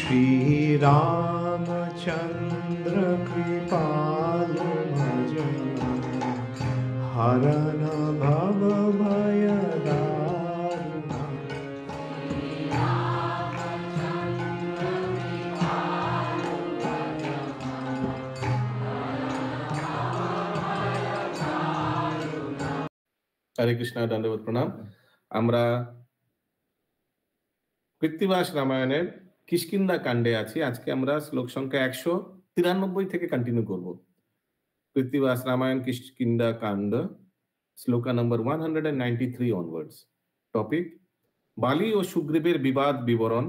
श्री रामचंद्र कृपालु भजन हरन भव भय दारुण। हरे कृष्णा, दंडवत प्रणाम। আমরা কৃত্তিবাস রামায়ণের কিষ্কিন্ধা কাণ্ডে আছি। আজকে আমরা শ্লোক সংখ্যা 193 থেকে কন্টিনিউ করব। কৃত্তিবাস রামায়ণ কিষ্কিন্ধা কাণ্ড, শ্লোকা নম্বর 193 অনওয়ার্ডস। টপিক বালি ও সুগ্রীবের বিবাদ বিবরণ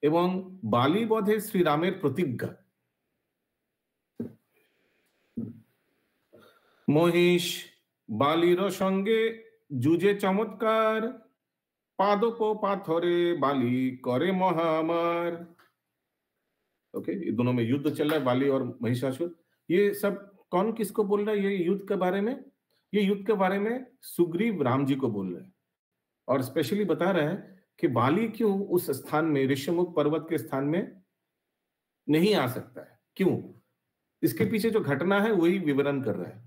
এবং বালি বধে শ্রীরামের প্রতিজ্ঞা। মহিষ বালির সঙ্গে যুজে চমৎকার, पादों को पाथरे बाली करे महामार। ओके, ये दोनों में युद्ध चल रहा है, बाली और महिषासुर। ये सब कौन किसको बोल रहा है? ये युद्ध के बारे में, ये युद्ध के बारे में सुग्रीव राम जी को बोल रहे हैं और स्पेशली बता रहे हैं कि बाली क्यों उस स्थान में, ऋष्यमुख पर्वत के स्थान में नहीं आ सकता है, क्यों? इसके पीछे जो घटना है वही विवरण कर रहा है।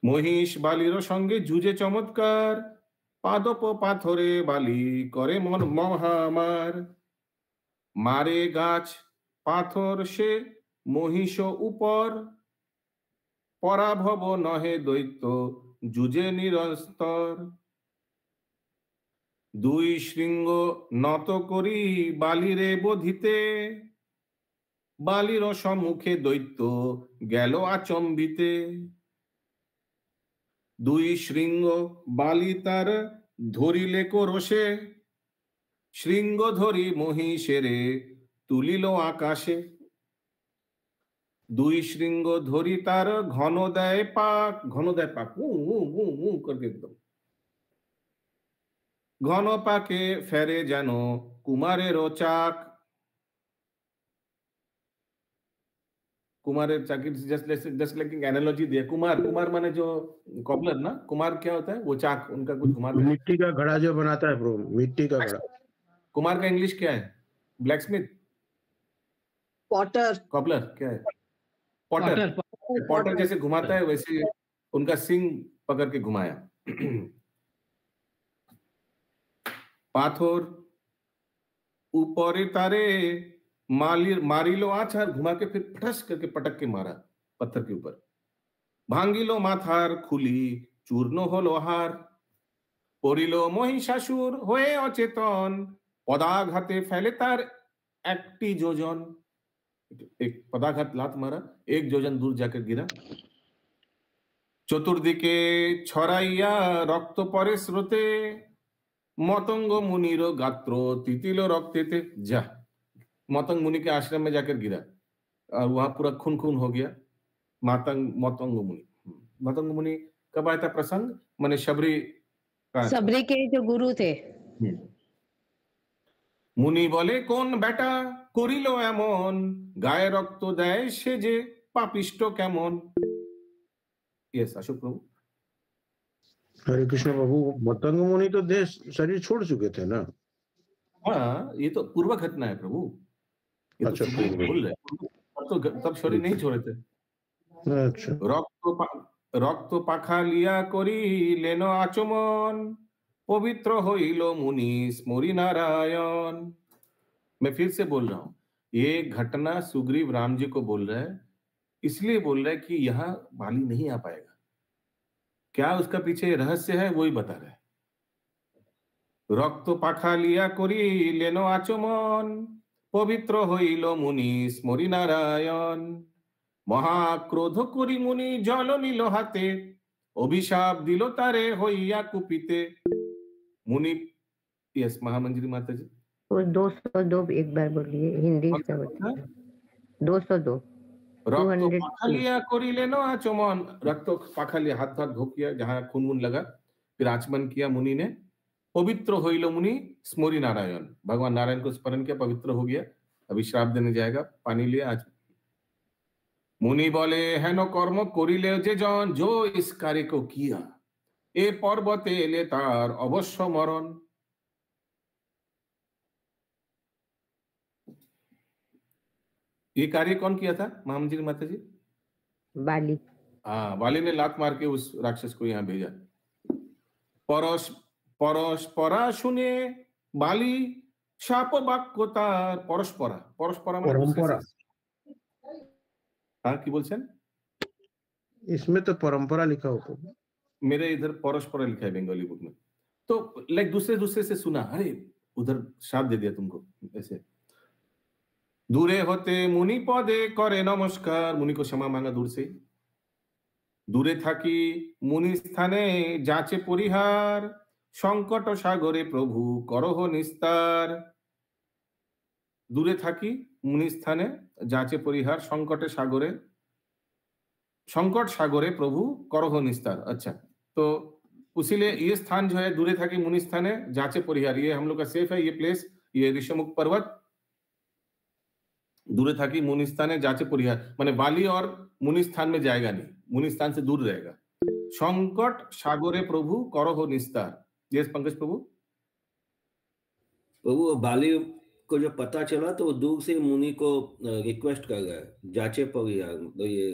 মহিষ বালির সঙ্গে যুজে চমৎকার, পাদপ পাথরে বালি করে মহামার। মারে গাছ পাথর সে মহিষ উপর, পরাভব নহে দৈত্য যুজে নিরস্তর। দুই শৃঙ্গ নত করি বালিরে বধিতে, বালির সম্মুখে দৈত্য গেল আচম্বিতে। দুই শৃঙ্গ বালি তার ধরিলে কোরসে, শৃঙ্গ ধরি মহিষেরে তুলিল আকাশে। দুই শৃঙ্গ ধরি তার ঘন দেয় পাক, ঘন দেয় পাক করকে একদম, ঘন পাকে ফেরে যেন কুমারের চাক। कुमार चाकी जस्ट लाइक एनालॉजी दिया। कुमार कुमार माने जो कॉबलर ना, कुमार क्या होता है? वो चाक, उनका कुछ घुमाते हैं, मिट्टी का घड़ा जो बनाता है ब्रो, मिट्टी का घड़ा। कुमार का इंग्लिश क्या है? Black Smith, Potter. कॉबलर क्या है? पॉटर। पॉटर जैसे घुमाता है वैसे उनका सिंग पकड़ के घुमाया। पाथर ऊपर तारे मारिलो आछार, घुमा के फिर फटस करके पटक के मारा पत्थर के ऊपर। भांगिलो माथार खुली चूर्ण हलो हार, पड़िलो महिषासुर होए अचेतन, पदाघाते फैले तार एकटी जोजन। एक पदाघात लात मारा, एक जोजन दूर जाकर गिरा। चतुर्दिके छड़ाइया रक्त परे स्रोते, मतंग मुनिर गात्र तितिल रक्तेते। जा, मतंग मुनि के आश्रम में जाकर गिरा और वहां पूरा खून खून हो गया। मतंग मुनि, मतंग मुनि कब आया था प्रसंग? माने शबरी के जो गुरु थे। मुनि बोले कौन बेटा करिलो एमन, गाये रक्त देय से जे पापिष्ट केमन। यस अशोक प्रभु। हरे कृष्ण प्रभु, मतंग मुनि तो देश शरीर छोड़ चुके थे ना? हाँ, ये तो पूर्व घटना है प्रभु। अच्छा, बोल रहे तो तब शरीर नहीं छोड़े थे। अच्छा। रक्त पाखा लिया करी लेनो आचमन, पवित्र होइलो मुनि स्मरी नारायण। मैं फिर से बोल रहा हूं, ये घटना सुग्रीव राम जी को बोल रहा है, इसलिए बोल रहा है कि यहाँ बाली नहीं आ पाएगा। क्या उसका पीछे रहस्य है वही बता रहा है। रक्त पाखा लिया करी लेनो आचमन, पवित्र हईल मुनि स्मरी नारायण। महाक्रोध करी मुनि जल नील हाथे, अभिशाप दिल तारे हइया कुपिते। मुनि, यस महामंजरी माता जी। वो 202 एक बार बोलिए, हिंदी से होता है 202। रक्त पाखा लिया करी लेनो आचमन, रक्त पाखा लिया, हाथ हाथ धो किया जहां खून वून लगा, फिर आचमन किया मुनि ने। पवित्र होइलो मुनि स्मरी नारायण, भगवान नारायण को स्मरण किया, पवित्र हो गया। अभी श्राप देने जाएगा, पानी लिया आज। मुनि बोले हेन कर्म करिले जे जन, जो इस कार्य को किया ए पर्वते एले तार अवश्य मरण। ये कार्य कौन किया था महामंत्री माता जी? बाली। हाँ, बाली ने लात मार के उस राक्षस को यहाँ भेजा। परस परस परा শুনে বালি শাপ বাক্য তার পরস্পরা পরস্পরা মানে परंपरा। हाँ কি বলছেন? इसमें तो परंपरा लिखा होता है। मेरे इधर परस्परा लिखा है बेंगाली बुक में। तो लाइक दूसरे से सुना, अरे उधर शाप दे दिया तुमको ऐसे। दूरे होते मुनि पदे करे नमस्कार, मुनि को क्षमा मांगा दूर से। दूरे থাকি মুনি স্থানে যাচে পরিহার, সংকট সাগরে প্রভু করহ নিস্তার। दूरे থাকি মুনি স্থানে যাচে পরিহার, संकट सागरे प्रभु करह निस्तार। अच्छा, तो उसीलिए ये स्थान जो है दूरे थाकी मुनि स्थान है जाचे परिहार, ये हम लोग का सेफ है ये प्लेस, ये ऋषमुख पर्वत दूरे थाकी मुनि स्थान है जाचे परिहार, माने बाली और मुनि स्थान में जाएगा नहीं, मुनि स्थान से दूर रहेगा। संकट सागरे प्रभु करह निस्तार। यस पंकज प्रभु। प्रभु बाली को जो पता चला तो वो दूर से मुनि को रिक्वेस्ट कर रहा है, जाचे परिहार, तो ये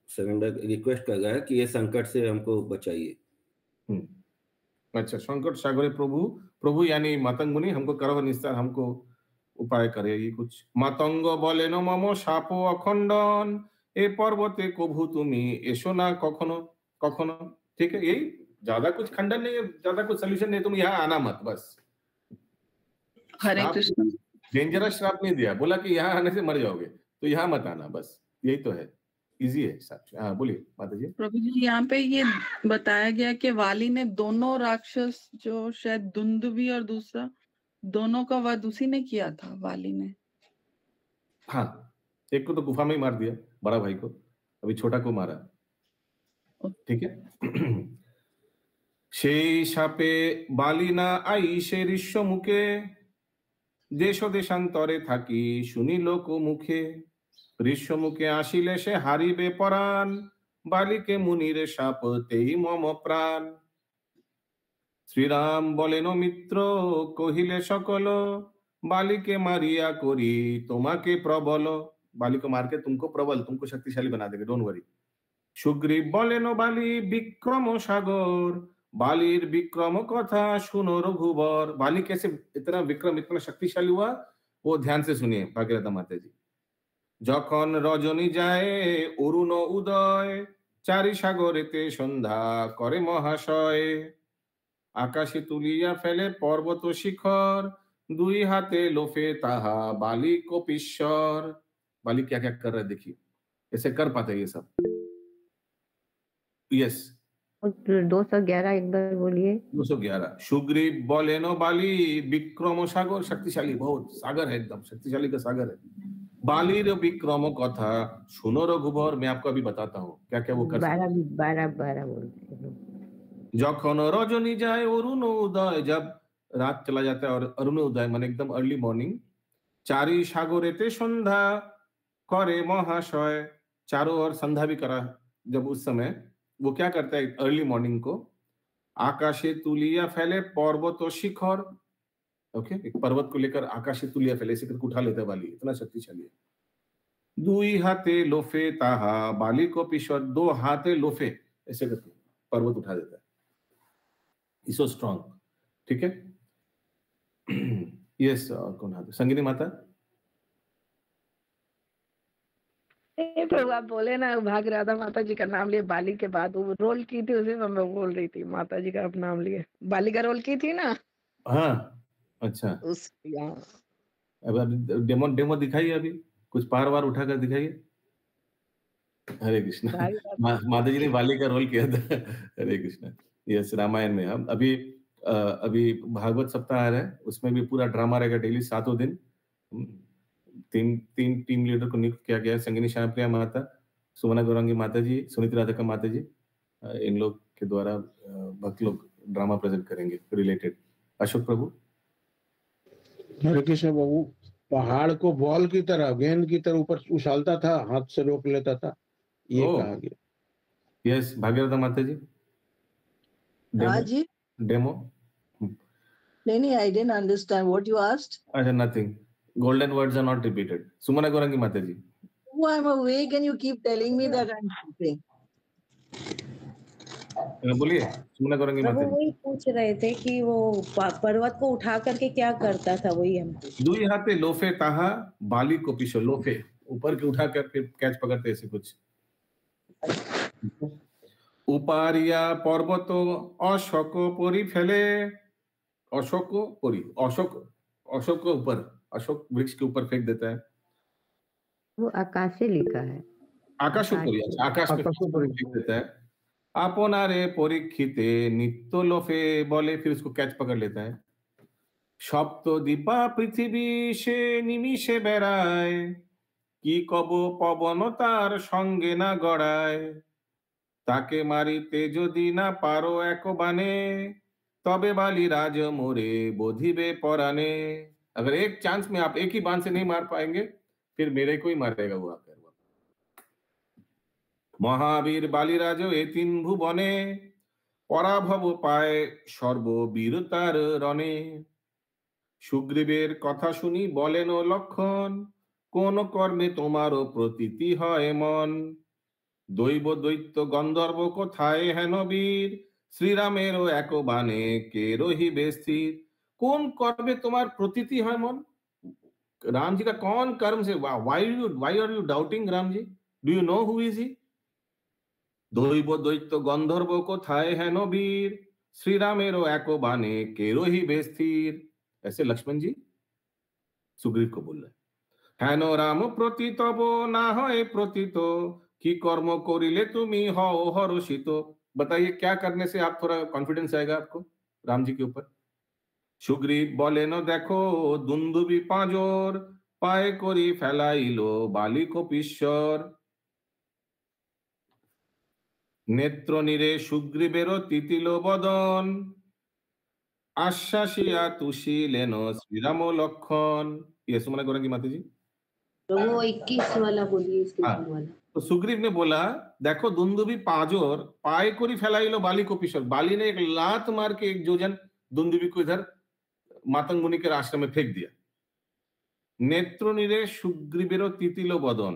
सरेंडर रिक्वेस्ट कर रहा है कि ये संकट से हमको बचाइए। अच्छा, संकट सागरे प्रभु, प्रभु यानी मातंग मुनि हमको करह निस्तार, हमको उपाय करे। ये कुछ मातंग बोले न मम शाप अखंडन, ए पर्वते कभु तुमी एसो ना कखनो कखनो। ठीक है, यही ज्यादा कुछ खंडन नहीं है, ज्यादा कुछ सोल्यूशन नहीं, तुम यहाँ आना मत बस। हरे कृष्ण। डेंजरस श्राप नहीं दिया, बोला कि यहाँ आने से मर जाओगे तो यहाँ मत आना, बस यही तो है, इजी है सब। हाँ बोलिए माता जी। प्रभु जी यहाँ पे ये बताया गया कि वाली ने दोनों राक्षस, जो शायद दुंदुभी और दूसरा, दोनों का वध उसी ने किया था, वाली ने। हाँ, एक को तो गुफा में ही मार दिया, बड़ा भाई को, अभी छोटा को मारा। ठीक है। সেই সাপে বালি না আইসে ঋষ্য মুখে, দেশ দেশান্তরে থাকি শুনি লোক মুখে। ঋষ্য মুখে আসিলে সে হারিবে পরাণ, বালিকে মুনিরে শাপতেই মম প্রাণ। শ্রীরাম বলেন মিত্র কহিলে সকল, বালিকে মারিয়া করি তোমাকে প্রবল। बाली को मार के तुमको प्रबल, तुमको शक्तिशाली बना देंगे, डोंट वरी। सुग्रीव बोलेनो बाली विक्रम सागर, बालीर विक्रम कथा सुनो रघुबर। बाली कैसे इतना विक्रम, इतना शक्तिशाली हुआ, वो ध्यान से सुनिए भागीरथ माता जी। যখন রজনী যায় অরুণ উদয়, চারি সাগরেতে সন্ধ্যা করে মহাশয়। আকাশে তুলিয়া ফেলে পর্বত শিখর, দুই হাতে লোফে তাহা বালি কপিশ্বর। बाली क्या क्या कर रहा है देखिए, ऐसे कर पाते ये सब। यस 211 एक बार बोलिए। 211 सुग्रीव बोले नो बाली विक्रम सागर, शक्तिशाली, बहुत सागर है, एकदम शक्तिशाली का सागर है। बाली रे विक्रम कथा सुनो रघुबर। मैं आपको अभी बताता हूँ क्या क्या वो कर सकता है। 12 बोलते हैं। যখন রজনী যায় অরুণ উদয়, जब रात चला जाता है और अरुण उदय माने एकदम अर्ली मॉर्निंग। चारी सागरेते संध्या करे महाशय, चारों ओर संध्या भी करा जब उस समय, वो क्या करता है अर्ली मॉर्निंग को। आकाशे तुलिया फैले पर्वत शिखर, ओके, एक पर्वत को लेकर आकाशे तुलिया फैले, इसे करके उठा लेता है बाली, इतना शक्तिशाली है। दुई हाथे लोफे ताहा बाली को पिश्वर, 2 हाथे लोफे ऐसे करके पर्वत उठा देता है, सो स्ट्रॉन्ग। ठीक है। यस, कौन हाथ? संगीनी माता। प्रभु आप बोले ना भाग राधा माता जी का नाम लिए, बाली के बाद वो रोल की थी, उसी में मैं बोल रही थी, माता जी का आप नाम लिए, बाली का रोल की थी ना। हाँ अच्छा, उस अब डेमो दिखाइए, अभी कुछ पार वार उठा कर दिखाइए। हरे कृष्णा। माता जी ने बाली का रोल किया था। हरे कृष्णा। यस, रामायण में हम अभी भागवत सप्ताह आ रहा है, उसमें भी पूरा ड्रामा रहेगा डेली 7 दिन। तीन टीम लीडर को नियुक्त किया गया है, संगिनी श्यामप्रिया माता, सुमना गौरांगी माता जी, सुनीति राधिका माता जी, इन लोग के द्वारा भक्त लोग ड्रामा प्रेजेंट करेंगे रिलेटेड। अशोक प्रभु। हरे कृष्ण बाबू, पहाड़ को बॉल की तरह, गेंद की तरह ऊपर उछालता था, हाथ से रोक लेता था, ये कहा गया। यस, भागीरथ माता जी। हाँ जी। डेमो। नहीं, I didn't understand what you asked. अच्छा, nothing, golden words are not repeated. Sumana Gaurangi माता जी। Prabhu, I'm awake and you keep telling me that I'm sleeping. बोलिए सुमना करेंगे प्रभु माता जी। वही पूछ रहे थे कि वो पर्वत को उठा करके क्या करता था, वही हम पूछ रहे दुई हाथे लोफे ताहा बाली को पीछे लोफे ऊपर के उठा कर फिर कैच पकड़ते ऐसे कुछ। उपारिया पर्वत अशोक परी फैले, अशोक परी, अशोक के ऊपर, अशोक वृक्ष के ऊपर फेंक देता है। वो आकाश से लिखा है, आकाश परी, अच्छा आकाश पे फेंक देता है। आपनारे परीक्षिते नित्य लोफे बोले, फिर उसको कैच पकड़ लेता है। सप्त दीपा पृथ्वी से निमिषे बेড়ায়, কি কব পবন তার সঙ্গে না গড়ায়, তাকে মারিতে যদি না পারো এক বানে, তবে বালি राज मोरे बोधिबे पराने। अगर एक चांस में आप एक ही बाण से नहीं मार पाएंगे, फिर मेरे को ही मारेगा वो आकर। महावीर बालीराज ए तीन भुवने, পরাভব পায় সর্ববীরতার রণে। সুগ্রীবের কথা শুনি বলেন লক্ষণ, কোন কর্মে তোমারও প্রতীতি হয় মন। দৈব দৈত্য গন্ধর্ব কোথায় হেন বীর, শ্রীরামেরও এক বাণে কে রহিবে স্থির। কোন কর্মে তোমার প্রতীতি হয় মন? राम जी का कौन कर्म से, why are you doubting Ram ji? Do you know who is he? দৈব দৈত্য গন্ধর্ব কোথায় হেন বীর, শ্রীরামেরও এক বাণে কে রহিবে স্থির। ऐसे लक्ष्मण जी सुग्रीव को बोल रहे हेन राम प्रति तब ना है प्रतीत, की कर्म करिले तुमी हओ हर्षित। बताइए क्या करने से आप थोड़ा कॉन्फिडेंस आएगा आपको राम जी के ऊपर। सुग्रीव बोले न देखो दुंदुबी पांजर, पाए करी फैलाइलो बाली कपीश्वर। नेत्र नीरे सुग्रीवेर तितिल बदन, आश्वासिया तुषिलेन श्रीराम लक्षण। ये सुमना करेंगी माता जी। प्रभु 21 वाला बोलिए, इसके वाला। तो सुग्रीव ने बोला देखो दुंदुबी पांजर, पाए करी फैलाइलो बाली कपीश्वर। बाली ने एक लात मार के एक जोजन दुंदुबी को इधर मातंग मुनि के आश्रम में फेंक दिया। नेत्र नीरे सुग्रीवेर तितिल बदन,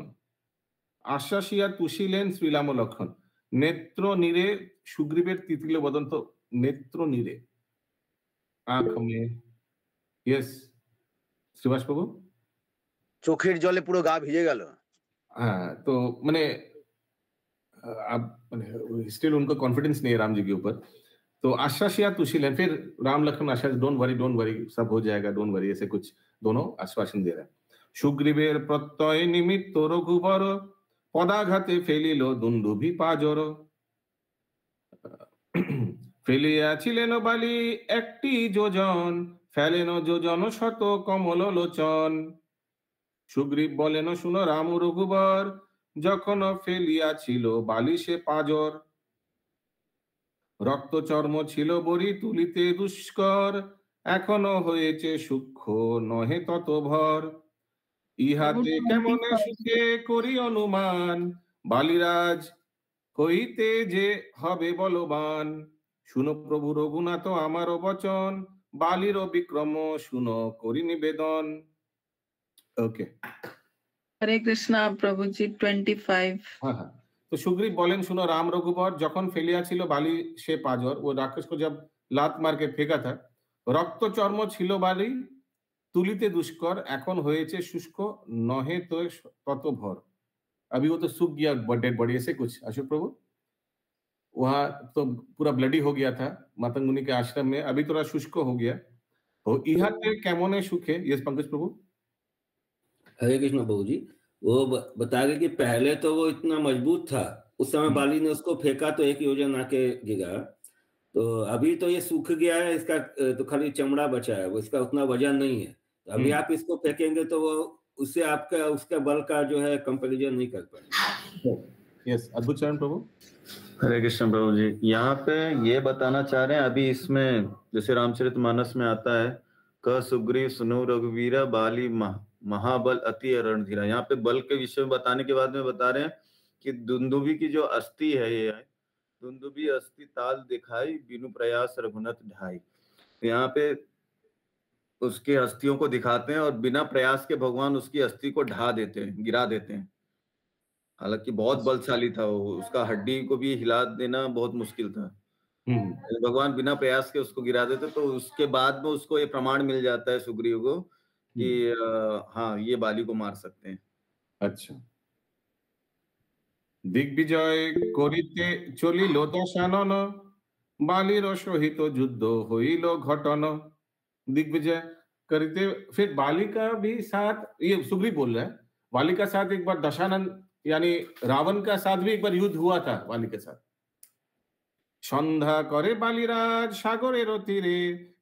आश्वासिया तुषिलेन श्रीराम लक्षण। नेत्र नीरे सुग्रीवेर तितिल बदन, तो नेत्र नीरे आंख में, यस श्रीवास प्रभु, চোখের জলে পুরো গা ভিজে গেল। हाँ तो मैंने अब स्टिल उनको कॉन्फिडेंस नहीं है राम जी के ऊपर। तो आश्वासिया तुषिलेन, फिर राम लक्ष्मण आश्वास, डोंट वरी सब हो जाएगा, डोंट वरी, ऐसे कुछ दोनों आश्वासन दे रहे हैं। सुग्रीवेर प्रत्यय निमित्त रघुबर, पदाघाते फेलिल दुंदुभि पाजर। ফেলিয়াছিলেন বালি একটি যোজন, ফেলেন যোজন শত কমল লোচন। সুগ্রীব বলেন শুনো রাম রঘুবর, যখন ফেলিয়াছিল বালি সে পাজর। রক্ত চর্ম ছিল বরি তুলিতে দুষ্কর, এখনো হয়েছে সূক্ষ্ম নহে তত ভর। ইহাতে কেমনে সুখে করি অনুমান, বালিরাজ হইতে যে হবে বলবান। শুনো প্রভু রঘুনাথ আমারও বচন, বালিরও বিক্রম শুনো করি নিবেদন। ওকে, हरे कृष्णा प्रभु जी 25। हाँ। तो सुग्रीव बोलेन सुनो राम रघुबर, যখন ফেলিয়া ছিল বালি সে পাজর, वो राक्षस को जब लात मार के फेंका था, रक्त चर्म ছিল বালি তুলিতে দুষ্কর, এখন হয়েছে শুষ্ক নহে তো তত ভর। अभी वो तो सूख गया डेड बॉडी, ऐसे कुछ अशोक प्रभु। वहां तो पूरा ब्लडी हो गया था मातंग मुनि के आश्रम में, अभी थोड़ा शुष्क हो गया। तो इहाते कैमोने सुखे, यस पंकज प्रभु। हरे कृष्ण प्रभु जी, वो बता रहे कि पहले तो वो इतना मजबूत था, उस समय बाली ने उसको फेंका तो एक योजन आके गिरा। तो अभी तो ये सूख गया है, इसका तो खाली चमड़ा बचा है, वो इसका उतना वजन नहीं है। तो अभी आप इसको फेंकेंगे तो वो उससे आपका उसका बल का जो है कंपैरिजन नहीं कर पाएंगे। यस, अद्भुत चरण प्रभु। हरे कृष्ण प्रभु जी, यहाँ पे ये बताना चाह रहे हैं, अभी इसमें जैसे रामचरितमानस में आता है, क सुग्रीव सुनो रघुवीरा बाली महाबल अति रणधीरा। यहाँ पे बल के विषय में बताने के बाद में बता रहे हैं कि दुंदुभी की जो अस्थि है, ये है दुंदुभी अस्थि ताल दिखाई, बिनु प्रयास रघुनाथ ढाई। यहाँ पे उसके अस्थियों को दिखाते हैं और बिना प्रयास के भगवान उसकी अस्थि को ढा देते हैं, गिरा देते हैं। हालांकि बहुत बलशाली था वो, उसका हड्डी को भी हिला देना बहुत मुश्किल था। भगवान बिना प्रयास के उसको गिरा देते, तो उसके बाद में उसको ये प्रमाण मिल जाता है सुग्रीव को कि हाँ ये बाली को मार सकते हैं। अच्छा। दिग्विजय করিতে চলিল দশানন, বালির সহিত যুদ্ধ হইল ঘটন। दिग्विजय करते फिर बाली का भी साथ, ये सुग्रीव बोल रहा है, बाली का साथ एक बार दशानन यानी रावण का साथ भी एक बार युद्ध हुआ था बाली के साथ। সন্ধ্যা করে বালিরাজ সাগরের তীরে,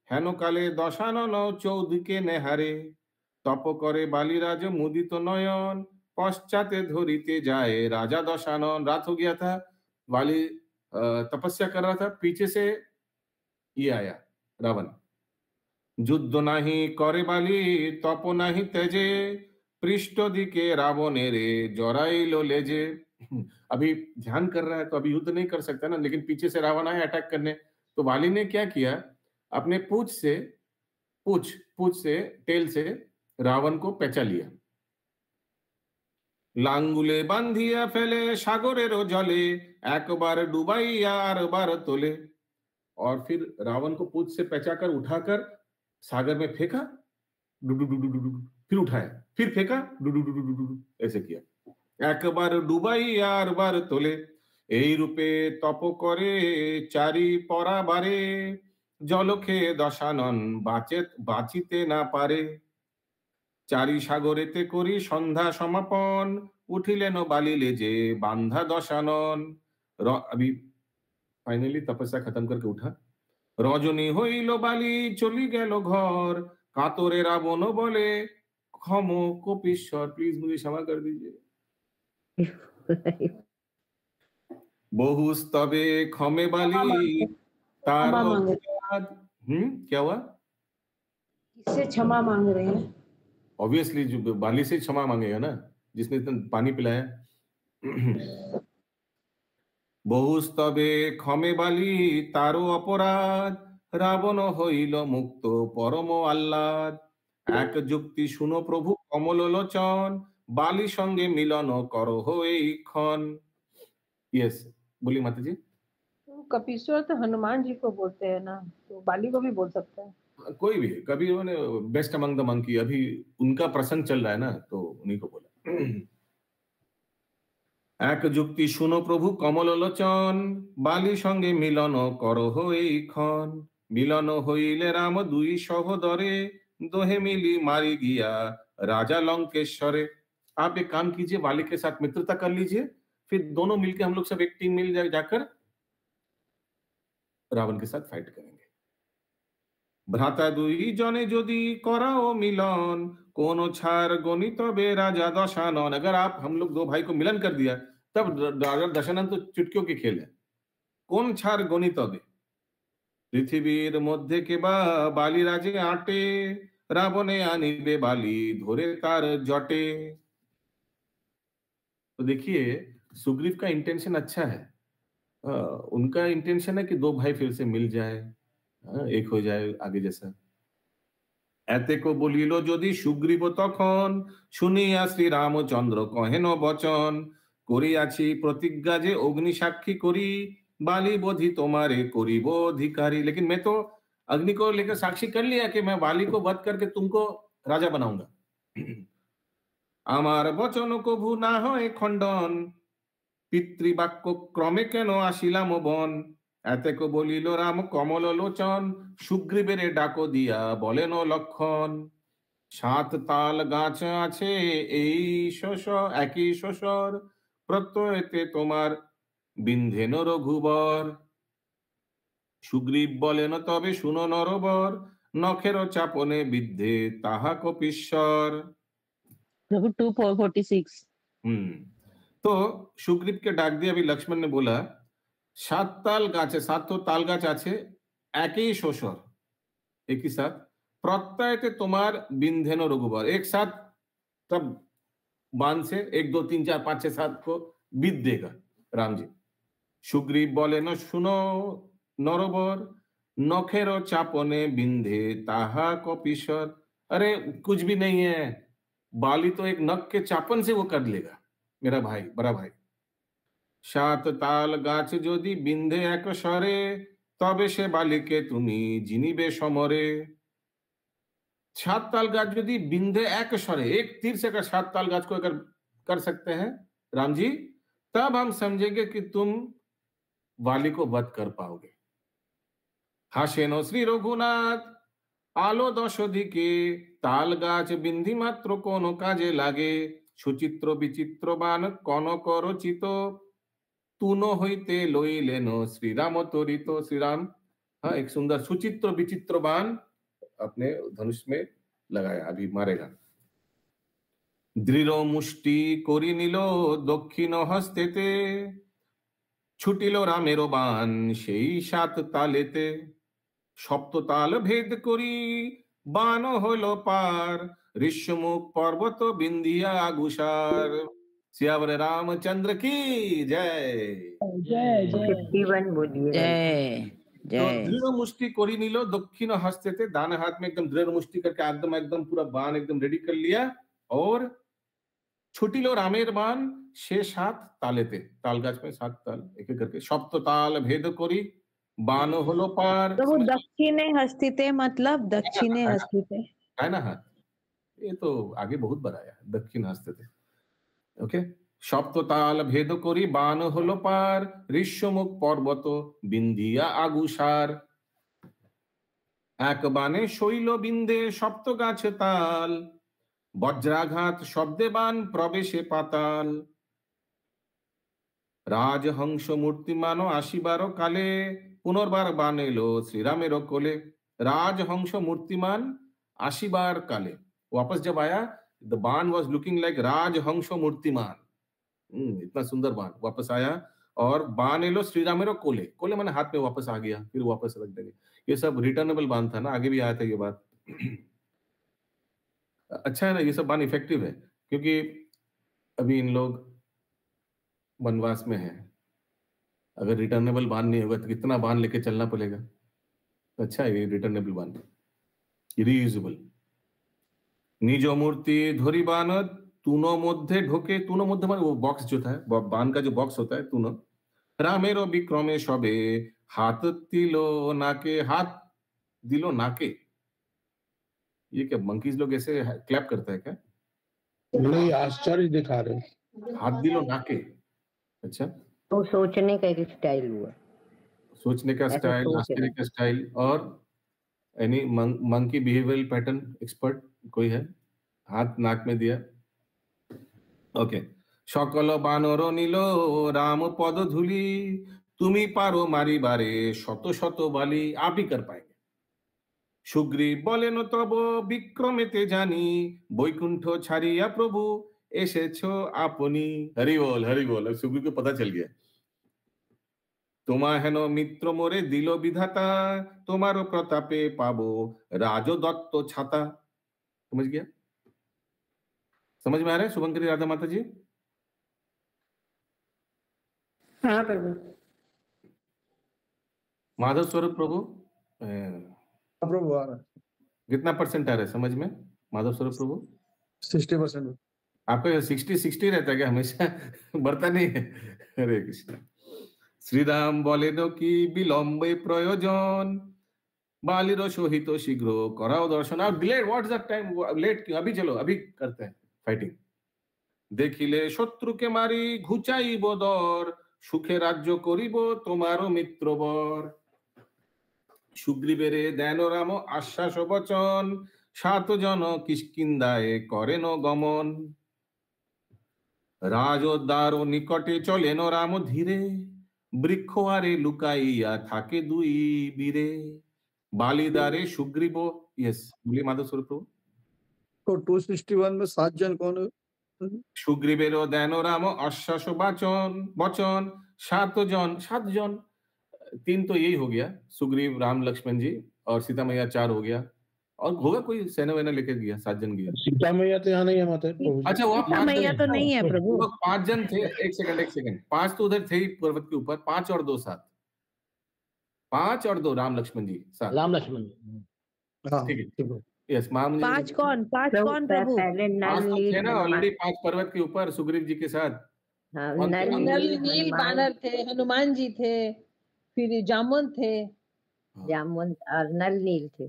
হেন কালে দশানন চৌদিকে নেহারে। তপ করে বালিরাज मुदित नयन, पश्चाते धरिते जाए राजा दशानन। रात हो गया था, बाली तपस्या कर रहा था, पीछे से ये आया रावण। যুদ্ধ নাহি করে বালি তপ নাহি তেজে, পৃষ্ঠ দিকে রাবণের জরাইলো लेजे। अभी ध्यान कर रहा है तो अभी युद्ध नहीं कर सकता ना, लेकिन पीछे से रावण आया अटैक करने, तो बाली ने क्या किया, अपने पूंछ से टेल से रावण को पेचा लिया। लांगुले बांधिया फेले सागरेरो जले, एक बार डुबाइया आर बार तोले। और फिर रावण को पूंछ से पेचाकर उठाकर सागर में फेंका, फिर उठाया, फिर फेंका, ऐसे किया। एक बार डुबाई आर बार तोले, এই রূপে তপ করে চারি পরাবারে, জলখে দশানন বাঁচিতে না পারে। চারি সাগরেতে করি সন্ধ্যা সমাপন, উঠিলেন বালি लेजे बांधा दशानन। अभी फाइनली तपस्या खत्म करके उठा। रजनी হইল বালি চলি গেল ঘর, কাতরে রাবণ বলে ক্ষম কপিশ্বর। प्लीज मुझे क्षमा कर दीजिए। বহু স্তবে ক্ষমে বালি तार क्या हुआ? किससे क्षमा मांग रहे हैं? ऑब्वियसली जो बाली से क्षमा मांगेगा ना, जिसने इतना पानी पिलाया। বহু স্তবে ক্ষমে বালি তারও অপরাধ, রাবণ হইল মুক্ত পরম আহ্লাদ। এক যুক্তি শুনো প্রভু কমল লোচন, বালি সঙ্গে মিলন করো এইক্ষণ। यस, बोलिए माता जी। तो कपीश्वर तो हनुमान जी को बोलते हैं ना, तो बाली को भी बोल सकते हैं। कोई भी, कभी उन्होंने बेस्ट अमंग द मंकी, अभी उनका प्रसंग चल रहा है ना, तो उन्हीं को बोला। এক যুক্তি শুনো প্রভু কমল লোচন, বালি সঙ্গে মিলন করো এইক্ষণ। মিলন হইলে রাম দুই সহোদরে, दोहे मिली मारी गया राजा लंकेश्वरे। आप एक काम कीजिए, बाली के साथ मित्रता कर लीजिए, फिर दोनों मिलके हम लोग सब एक टीम मिल जाकर रावण के साथ फाइट करेंगे। भ्राता दुई जने यदि कराओ मिलन, कोनो छार गणित बे राजा दशानन। अगर आप हम लोग दो भाई को मिलन कर दिया, तब राजा दशानन तो चुटकियों के खेल है। कौन छार गणित बे, পৃথিবীর মধ্যে কেবা বালি রাজে আটে, রাবণে আনিবে বালি ধরে তার জটে। तो देखिए सुग्रीव का इंटेंशन अच्छा है। उनका इंटेंशन है कि दो भाई फिर से मिल जाए, एक हो जाए आगे जैसा। এতে কো বলিল যদি সুগ্রীব তখন, শুনিয়া শ্রী রামচন্দ্র কহেন বচন। করিয়াছি প্রতিজ্ঞা যে অগ্নি সাক্ষী করি, बाली बोधि तुम्हारे करीबो अधिकारी। लेकिन मैं तो अग्नि को लेकर साक्षी कर लिया कि मैं बाली को वध करके तुमको राजा बनाऊंगा। আমার বচন কভু না হয় খণ্ডন, পিতৃবাক্য ক্রমে কেন আসিলাম বন। এতেক বলিল রাম কমল লোচন, সুগ্রীবের ডাকো দিয়া বলেন লক্ষণ। 7 তাল গাছ আছে এই একই শ্বশর, প্রত্যয়েতে তোমার বিন্ধেন রঘুবর। সুগ্রীব বলেন তবে শুনো নরবর, নখের চাপনে বিদ্ধে তাহা কপিশ্বর। 2:46। तो सुग्रीव के डाक दिए। अभी लक्ष्मण ने बोला 7 ताल गाछ है, 7 ताल गाछ आछे একই শ্বশর, एक ही साथ। प्रत्ययते तुम्हार बिंधेन रघुबर, एक साथ सब बांध से 1 2 3 4 5 6 7 को बीत देगा राम जी। सुग्रीव बोले न सुनो नरबर, नखेरो चापने बिंधे ताहा कपीश्वर। अरे कुछ भी नहीं है, बाली तो एक नख के चापन से वो कर लेगा। मेरा भाई, बड़ा भाई। সাত তাল গাছ যদি বিন্ধে এক স্বরে, তবে সে বালিকে তুমি জিনিবে সমরে। सात ताल गाछ यदि बिंदे एक स्वरे, एक तीर से अगर 7 ताल गाछ को अगर कर सकते हैं राम जी, तब हम समझेंगे कि तुम वाली को वध कर पाओगे। हासेन श्री रघुनाथ आलो दश दिके, ताल गाछ बिंदी मात्र कोनो काजे लागे। सुचित्र विचित्रबान कनक रचित, तुनो होइते लइलेन श्रीराम त्वरित। श्रीराम, हाँ, एक सुंदर सुचित्र विचित्रबान अपने धनुष में लगाया, अभी मारेगा। दृढ़ मुष्टि करि निल दक्षिण हस्तेते, छुटिल रामेर बाण सेई 7 तालेते। सप्त ताल भेद करि बाण हइल पार, ऋष्यमुख पर्वत बिंदिया आगुसार। सियावर रामचंद्र की जय। जय जय 51 बोलिए। तो दृढ़ मुष्टि कोरी नीलो दक्षिण हस्ते थे, दान हाथ में एकदम दृढ़ मुष्टि करके एकदम पूरा बाण एकदम रेडी कर लिया। और छुटिलो रामेर बाण से 7 ताले थे, ताल गाछ में 7 ताल एक एक करके। सप्त ताल भेद करी बाण हलो पार। तो वो दक्षिणे हस्तिते मतलब दक्षिणे हस्तिते है ना हाथ, ये तो आगे बहुत बार आया, दक्षिण हस्ते थे। ओके, सप्त ताल भेद करी बाण हलो पार, ऋष्यमुख पर्वत बिंदिया आगुसार। एक बाणे शैल बिंदे सप्त गाछ ताल, वज्राघात शब्दे बाण प्रवेशे पाताल। राजहंस मूर्तिमान आशिबार काले, पुनर्बार बाण एलो श्रीरामेर कोले। राजहंस मूर्तिमान आशिबार काले, वापस जब आया, द बाण वॉज लुकिंग लाइक राजहंस मूर्तिमान। इतना सुंदर बाण वापस आया, और बाण एलो श्रीरामेर कोले। कोले मैंने हाथ में वापस आ गया, फिर वापस रख देंगे। ये सब रिटर्नेबल बाण था ना, आगे भी आया था ये बात। अच्छा है ना, ये सब बाण इफेक्टिव है, क्योंकि अभी इन लोग वनवास में है। अगर रिटर्नेबल बाण नहीं होगा तो कितना बाण लेके चलना पड़ेगा। अच्छा है ये रिटर्नेबल बाण, रीयूजेबल। निज मूर्ति धरी बाण तुनो मध्य ढोके। तुनो मध्य माने वो बॉक्स जो था, बाण का जो बॉक्स होता है तुनो। रामेरो विक्रमे सबे हाथ दिलो नाके। हाथ दिलो नाके, ये क्या मंकीज लोग ऐसे क्लैप करता है क्या? नहीं, आश्चर्य दिखा रहे। हाथ दिलो नाके, अच्छा, तो सोचने का एक स्टाइल हुआ, सोचने का ऐसा स्टाइल, सोच आश्चर्य रहे। का स्टाइल। और any monkey behavioural pattern expert कोई है? हाथ नाक में दिया, ओके। सकल बानर नीलो राम पद धूली, तुमी पारो मारी बारे शत शत बाली। आप ही कर पाएंगे। सुग्रीव बोलेन तब विक्रमेते जानी, बैकुंठ छाड़िया प्रभु एसेछो आपनी। हरि बोल हरि बोल। अब सुग्रीव को पता चल गया, তোমা হেন মিত্র মোরে দিল বিধাতা, তোমারও প্রতাপে পাবো রাজদত্ত ছাতা। समझ गया? समझ में आ रहा है शुभंकरी राधा माता जी? हाँ प्रभु। माधव स्वरूप प्रभु, प्रभु आ रहा है। कितना परसेंट आ रहा है समझ में माधव स्वरूप प्रभु? 60%। आपका 60-60 रहता है क्या हमेशा? बढ़ता नहीं है? हरे कृष्ण। শ্রীরাম বলেন কি বিলম্বে প্রয়োজন, বালির সহিত শীঘ্র করাও দর্শন। আর delayed, what is the time, late क्यों? अभी चलो, अभी करते हैं फाइटिंग। দেখিলে শত্রুকে মারি ঘুচাইব দর, সুখে রাজ্য করিব তোমারও মিত্রবর। সুগ্রীবেরে দেন রাম আশ্বাস বচন, 7 জন কিষ্কিন্ধায় করেন গমন। রাজোদ্বার নিকটে চলেন রাম ধীরে, বৃক্ষ আরে লুকাইয়া থাকে 2 বীরে। বালিদারে সুগ্রীব, यस बोलिए माधव स्वरूप प्रभु। तो 261 में 7 जन कौन है? সুগ্রীবেরও দেন রাম আশ্বাস বচন, 7 জন। 7 जन, 3 तो यही हो गया, सुग्रीव राम लक्ष्मण जी, और सीता मैया 4 हो गया। और होगा कोई सेना वेना लेकर गया, 7 जन गया। सीता मैया तो यहाँ नहीं है माता प्रभु। अच्छा, वो सीता मैया तो नहीं है प्रभु। 5 जन थे। एक सेकंड, 5 तो उधर थे ही पर्वत के ऊपर, 5 और 2 7। 5 और 2 राम लक्ष्मण जी साथ। राम लक्ष्मण। हाँ ठीक है। यस महामुनि जी ने पांच कौन प्रभु? पहले नल पांच तो थे नील ना हनुमान। ऑलरेडी 5 पर्वत के ऊपर सुग्रीव जी के साथ। हाँ, कौन नल थे? नल नील नील हनुमान बानर थे, हनुमान जी थे, फिर जामुन थे। जामुन और नल नील थे।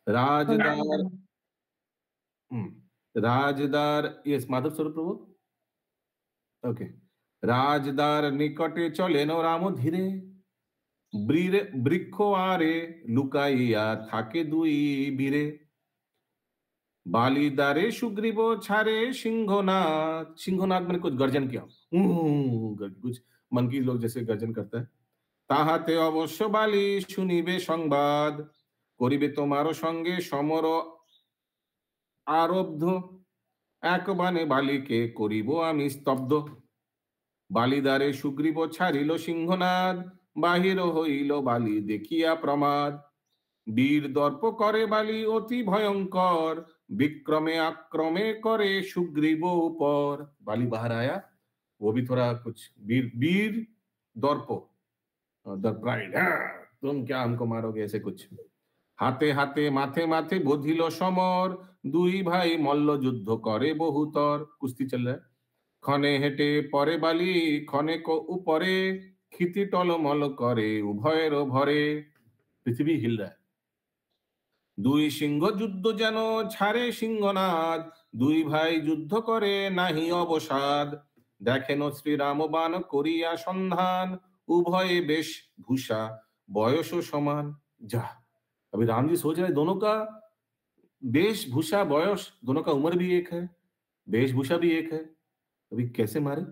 राजदार राजदार यस माधव स्वरूप प्रभु। ओके राजदार निकटे चलेन राम धीरे বৃক্ষ আরে লুকাইয়া থাকে দুই বীরে बालीदारे सुग्रीव छारे सिंहनाद। सिंहनाद मैंने कुछ गर्जन किया, कुछ मंकी लोग जैसे गर्जन करता है। ताहाते अवश्य बाली सुनिबे संवाद करिबे तुम्हारो संगे समर आरब्ध एक बाने बालीके करिब आमी स्तब्ध। बालीदारे सुग्रीव छाड़िल सिंहनाद बाहिर हইল बाली देखिया प्रमाद। वीर दर्प करे बाली अति भयंकर विक्रमे आक्रमे करे सुग्रीव ऊपर। बाली बाहर आया, वो भी थोड़ा कुछ वीर दर्प द प्राइड, तुम क्या हमको मारोगे ऐसे कुछ। हाथे हाथे माथे माथे बोधिल समर दुई भाई मल्ल युद्ध करे बहुतर। कुश्ती चल रहा है। खने हेटे परे बाली खने को ऊपरे खिति टलमल करे उभयर भरे। पृथ्वी हिल रहा है। দুই সিংহ যুদ্ধ যেন ছাড়ে সিংহনাদ দুই ভাই যুদ্ধ করে নাহি অবসাদ। দেখেন শ্রীরাম বান করিয়া সন্ধান उभय वेश भूषा बयस समान। जा अभी राम जी सोच रहे दोनों का वेशभूषा बयस दोनों का उम्र भी एक है, वेशभूषा भी एक है, अभी कैसे मारे।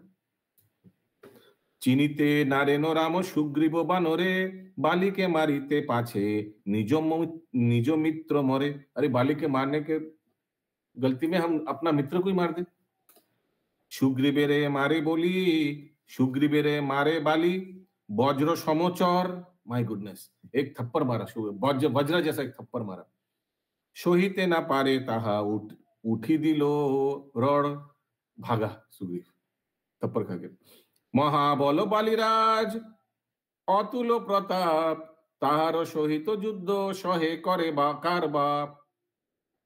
চিনিতে নারেন রাম সুগ্রীব বানরে बाली के मारिते पाछे निज मित्र मरे। अरे बाली के मारने के गलती में हम अपना मित्र को ही मार दे। सुग्रीवेरे मारे बोली सुग्रीवेरे मारे बाली वज्र समचर। माय गुडनेस, एक थप्पड़ मारा वज्र जैसा एक थप्पड़ मारा। सहिते ना पारे ताहा उठी दिलो रण भागा सुग्रीव थप्पड़ खा के। महाबल बालीराज अतुल प्रताप ताहार सहित युद्ध सहे करे बाकार बाप।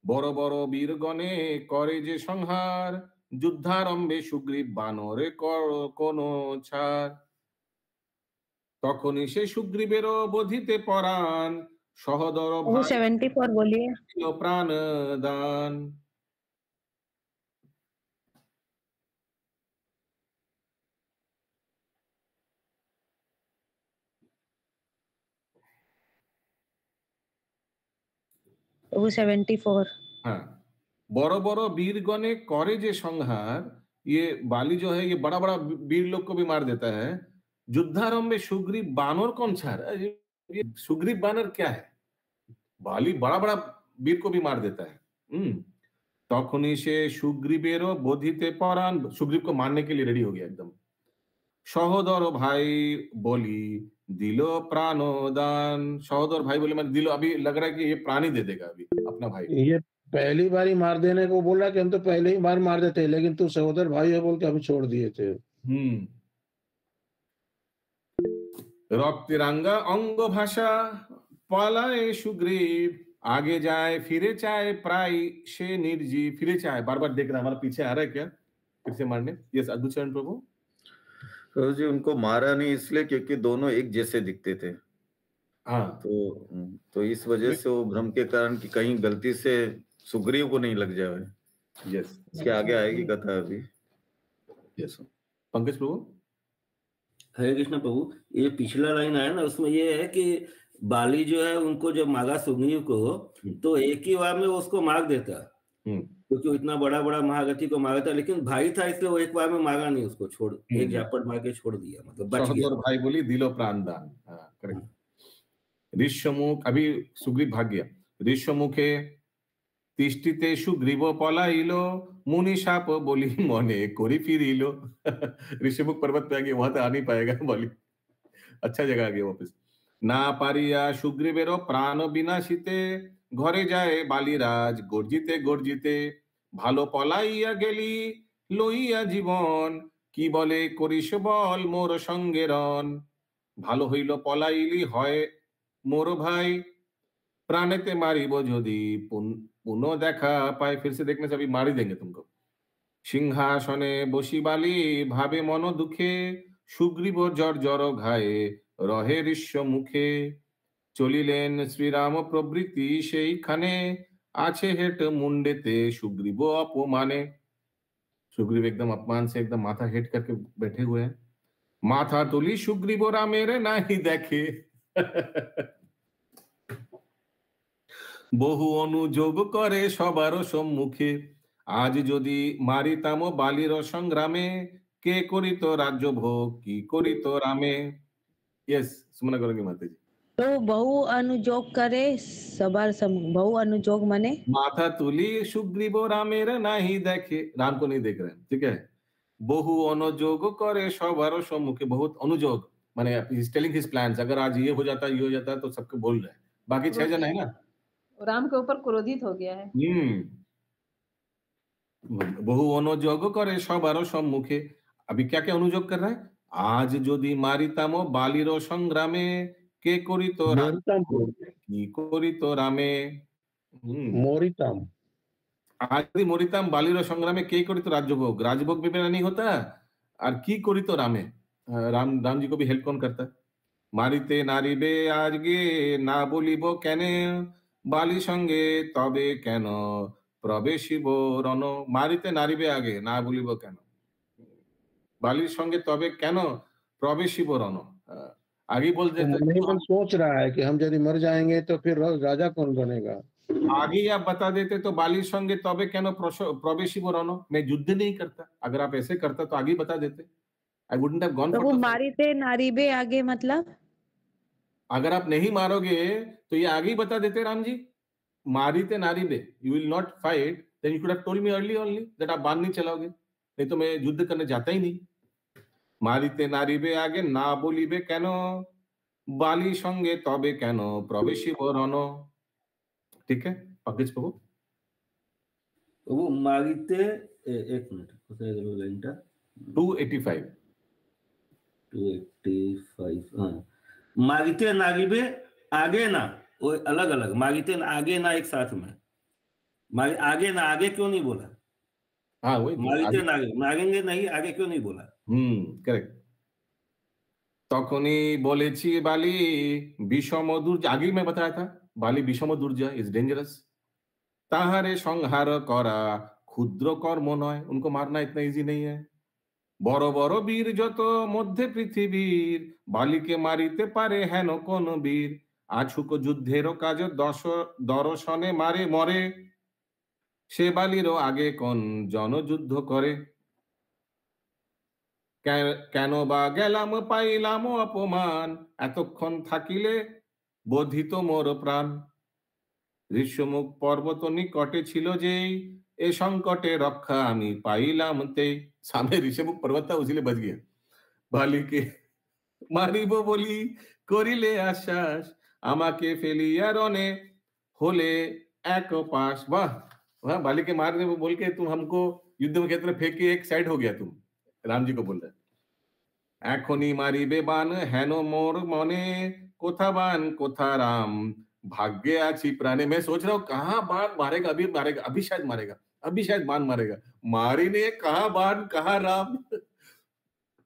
बड़ बड़ वीरगणे करे जे संहार युद्धारंभे सुग्रीव बानरे कोनो ছাড়। তখনই সে সুগ্রীবের বধিতে পরাণ সহদর वो 74 बोलिए। প্রাণ দান। वो 74। हाँ, बड़ो बड़ो वीरगणे करे जे संहार। ये बाली जो है ये बड़ा बड़ा वीर लोग को भी मार देता है। युद्धारंभ में सुग्रीव बानर कौन छाड़। ये सुग्रीव बानर क्या है। बाली बड़ा बड़ा वीर को भी मार देता है। तखनी से सुग्रीवेरो बोधिते परान, सुग्रीव को मारने के लिए रेडी हो गया एकदम। सहोदर भाई बोली दिलो प्राणोदान। सहोदर भाई बोले मैं दिलो, अभी लग रहा है कि ये प्राण ही दे देगा अभी अपना भाई। ये पहली बार ही मार देने को बोला कि हम तो पहले ही बार मार देते, लेकिन तू सहोदर भाई है बोल के हम छोड़ दिए थे। रक्तिरंगा अंग भाषा पलाए सुग्रीव आगे जाए फिरे चाहे प्राय से निर्जीव। फिरे चाहे बार बार देख रहा है हमारा पीछे आ रहा है क्या फिर से मारने। यस अद्भुत चरण प्रभु। तो जी उनको मारा नहीं इसलिए क्योंकि दोनों एक जैसे दिखते थे। हाँ तो इस वजह से वो भ्रम के कारण कि कहीं गलती से सुग्रीव को नहीं लग जाए। यस इसके आगे आएगी कथा अभी। यस पंकज प्रभु। हरे कृष्ण प्रभु। ये पिछला लाइन आया ना उसमें ये है कि बाली जो है उनको जब मांगा सुग्रीव को तो एक ही बार में उसको मार देता क्योंकि इतना बड़ा बड़ा महागति को मारा था, लेकिन भाई था इसलिए वो एक बार में मारा नहीं, उसको छोड़ एक झापट मार के छोड़ दिया, मतलब बच गया। भाई बोली दिलो प्राण दान। करेक्ट। ऋष्यमुख अभी सुग्रीव भाग गया। ऋष्यमुखे तिष्ठिते सुग्रीव पलाइलो मुनि शाप बोली मने कोरी फिरिलो। ऋष्यमुख पर्वत पे आ गया, वहां तो आ नहीं पाएगा बोली। अच्छा जगह आ गया वापस। ना पारिया सुग्रीवेरो प्राण विनाशिते घरे जाए बालीराज गर्जिते गर्जिते। भालो पलाइया गेली लइया जीवन की बोले करिस बल मोर संगे रन। भालो हইল पलाइली হয় मोर भाई प्राणेते मारिबो जदि पुनः देखा पाए, फिर से देखने से अभी मार ही देंगे तुमको। सिंहासने बसी बाली भावे मन दुखे, सुग्रीव जर जर घाये रहे ऋष्य मुखे। चलिलेन श्रीराम प्रभृति सेइखाने, आछे हेट मुंडेते सुग्रीव अपमाने। सुग्रीव एकदम अपमान से एकदम माथा हेट करके बैठे हुए हैं। माथा तुली सुग्रीव रामेर नाही देखे। বহু অনুযোগ করে সবার সম্মুখে, আজ যদি মারিতাম বালির সংগ্রামে, কে করিত রাজ্য ভোগ কি করিত রামে। यस सुमना करोगे माता जी। तो बहु अनुजोग करे सबार समूह, बहु अनुजोग माने माथा तुली सुग्रीव रामेर नहीं देखे, राम को नहीं देख रहे हैं, ठीक है। बहु अनुजोग करे सबार सम्मुखे, बहुत अनुजोग माने he is telling his plans, अगर आज ये हो जाता ये हो जाता तो सबको बोल रहे हैं। बाकी 6 जन है ना, राम के ऊपर क्रोधित हो गया है। बहु अनुजोग करे सबार सम्मुखे, अभी क्या क्या अनुजोग कर रहा है। आज यदि मारिताम बालिर संग्रामे, के करित की करित रामे। मोरिताम, आज यदि मोरिताम बालिर संग्रामे, के करित राज्यभोग, राजभोग भी नहीं होता, और की करित रामे, राम जी को भी हेल्प कौन करता है। मारिते नारिबे आजगे ना बोलिब केने, बाली संगे तबे केन प्रवेशिब रन। मारिते नारिबे आगे ना बोलिब केन, बालिर संगे तबे केन प्रवेशिब रन। आगे बोल देते तो सोच रहा है कि हम यदि मर जाएंगे तो फिर राजा कौन बनेगा। आगे आप बता देते तो बालिर संगे तबे केन प्रवेशिब रन, मैं युद्ध नहीं करता। अगर आप ऐसे करता तो आगे बता देते। I wouldn't have gone. तो वो मारिते नारिबे आगे मतलब अगर आप नहीं मारोगे तो ये आगे ही बता देते राम जी। मारिते नारिबे, you will not fight, then you could have told me early only that आप बांध नहीं चलाओगे, नहीं तो मैं युद्ध करने जाता ही नहीं। मारिते नारिबे आगे ना बोलिबे केन, बाली संगे तबे केन प्रवेशिब रन। ठीक है पंकज प्रभु। वो मारिते एक मिनट কোথায় গেল লাইনটা। 285 हाँ। मारिते नारिबे आगे ना, वो अलग अलग, मारिते आगे ना एक साथ में। आगे ना, आगे क्यों नहीं बोला। हाँ वही मारिते मारेंगे नहीं, आगे क्यों नहीं बोला। करेक्ट। तखनी बोलेছি बाली বিষম দুর্জয়, आगे मैं बताया था बाली বিষম দুর্জয় इज डेंजरस। ताहारे संहार करा क्षुद्र कर्म नय, उनको मारना इतना इजी नहीं है। बड़ बड़ वीर जत मध्य पृथिवीर, बालिके मारिते पारे हेन कोन वीर। आछुक युद्धेर काज दर्शने मारे मरे, से बालिर आगे कोन जन युद्ध करे। केन बा गेलाम पाइलाम अपमान, एतक्षण थाकिले बोधित मोर प्राण। ऋष्यमुख पर्वत निकटे छिलो जेई, ए संकटे रक्षा आमी पाइलाम तेई। सामने ऋष्यमुख पर्वत था उसीलिए बच गया। बालिके मारिबो बोली करिले आश्वास, आमाके फेलिया रने होले एक पास। वाह वाह, बालिके मारने बोल के तुम हमको युद्ध में कहते फेंक के एक साइड हो गया तुम। राम जी को बोल रहे एखनी मारिबे बान हेन मोर मने, कोथा बान कोथा राम भाग्य आछि प्राणे। मैं सोच रहा हूँ कहाँ बाण मारेगा, अभी मारेगा, अभी शायद मारेगा, अभी शायद बाण मारेगा। मारी ने कहाँ बाण कहाँ राम।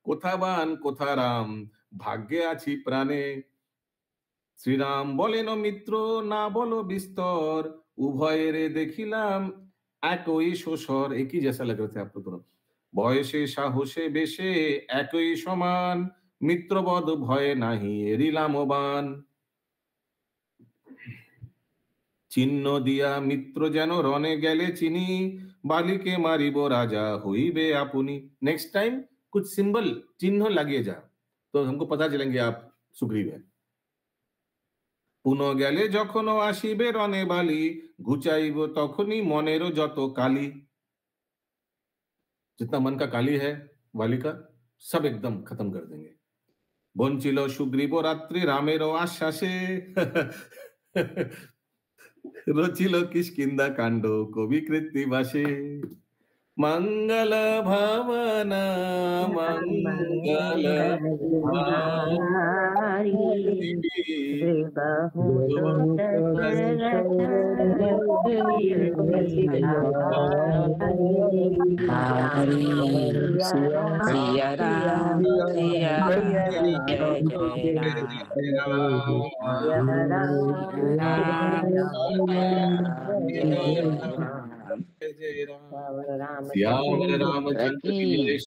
कोथा बाण कोथा राम भाग्य आछि प्राणे। श्री राम बोलेन मित्र ना बोलो बिस्तर, उभयरे देखिलाम एकई शोषर। एक ही जैसा लग रहे थे आप तो दोनों। बयसे साहसे बेशे एकई समान, मित्रबध भय नाही एरिलाम बाण। चिन्ह दिया मित्र जेन रने गेले चिनी, बालिके मारिबो राजा होइबे आपुनी। नेक्स्ट टाइम कुछ सिंबल चिन्ह लगे जा तो हमको पता चलेंगे आप सुग्रीव है। पुनः गेले जखन आसिबे रने बाली, घुचाइब तखनी मनेरो जत काली। जितना मन का काली है वाली का सब एकदम खत्म कर देंगे। बंचिल सुग्रीव रात्रि रामेर आश्वासे, रचिल किष्किंधा कांड कवि कृत्तिबासे। मंगल भवन मंगल सिया राम सिया राम रामचंद्र की जय।